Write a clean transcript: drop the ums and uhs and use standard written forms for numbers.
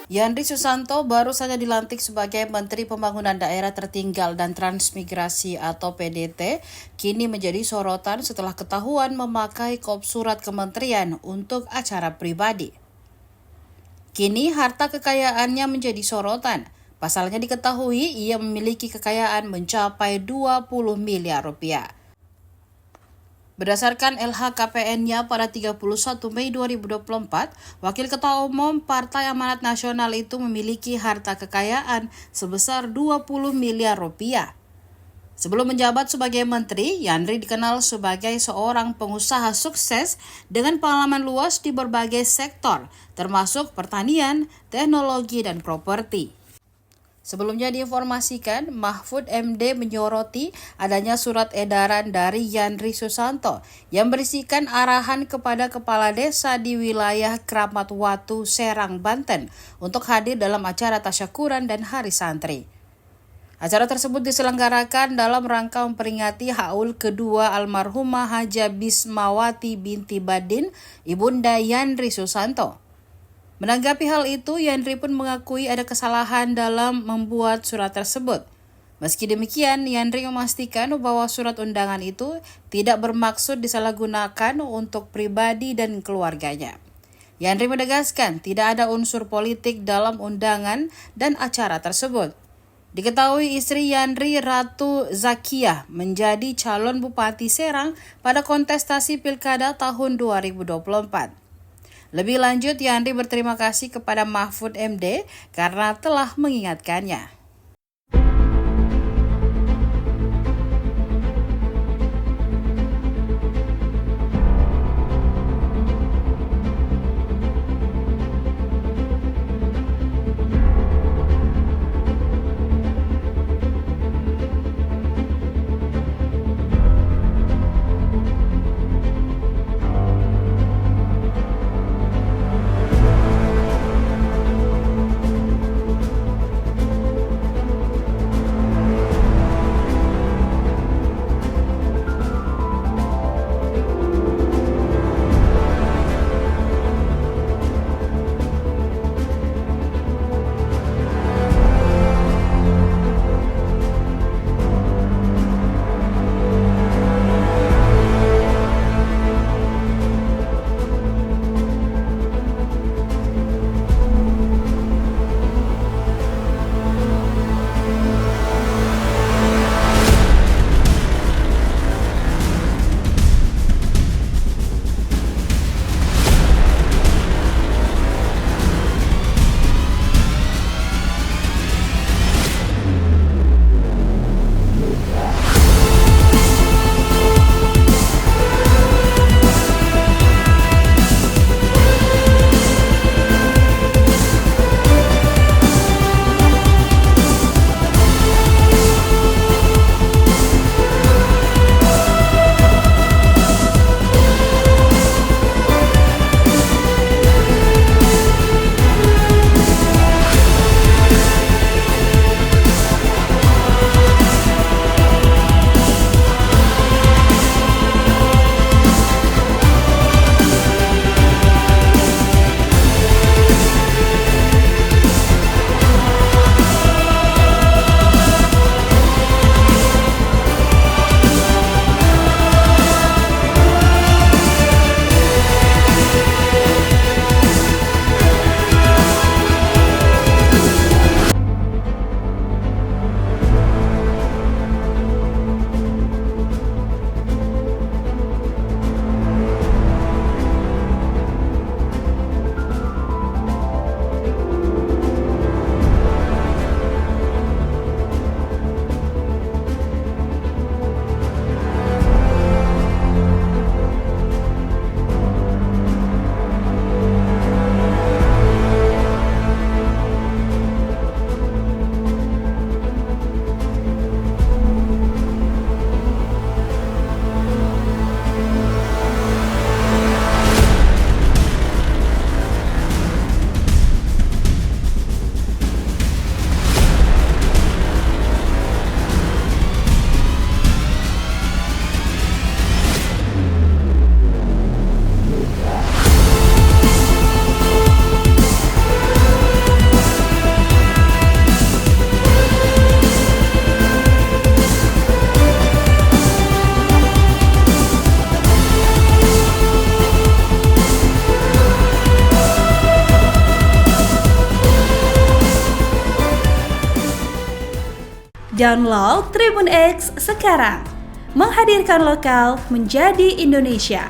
Yandri Susanto baru saja dilantik sebagai Menteri Pembangunan Daerah Tertinggal dan Transmigrasi atau PDT, kini menjadi sorotan setelah ketahuan memakai kop surat kementerian untuk acara pribadi. Kini harta kekayaannya menjadi sorotan. Pasalnya diketahui ia memiliki kekayaan mencapai 20 miliar rupiah. Berdasarkan LHKPN-nya pada 31 Mei 2024, Wakil Ketua Umum Partai Amanat Nasional itu memiliki harta kekayaan sebesar 20 miliar rupiah. Sebelum menjabat sebagai menteri, Yandri dikenal sebagai seorang pengusaha sukses dengan pengalaman luas di berbagai sektor, termasuk pertanian, teknologi, dan properti. Sebelumnya diinformasikan, Mahfud MD menyoroti adanya surat edaran dari Yandri Susanto yang berisikan arahan kepada kepala desa di wilayah Kramat Watu, Serang, Banten untuk hadir dalam acara tasyakuran dan hari santri. Acara tersebut diselenggarakan dalam rangka memperingati haul kedua almarhumah Haja Bismawati binti Badin, Ibunda Yandri Susanto. Menanggapi hal itu, Yandri pun mengakui ada kesalahan dalam membuat surat tersebut. Meski demikian, Yandri memastikan bahwa surat undangan itu tidak bermaksud disalahgunakan untuk pribadi dan keluarganya. Yandri menegaskan tidak ada unsur politik dalam undangan dan acara tersebut. Diketahui istri Yandri, Ratu Zakiah, menjadi calon Bupati Serang pada kontestasi Pilkada tahun 2024. Lebih lanjut, Yandri berterima kasih kepada Mahfud MD karena telah mengingatkannya. Download Tribun X sekarang. Menghadirkan lokal menjadi Indonesia.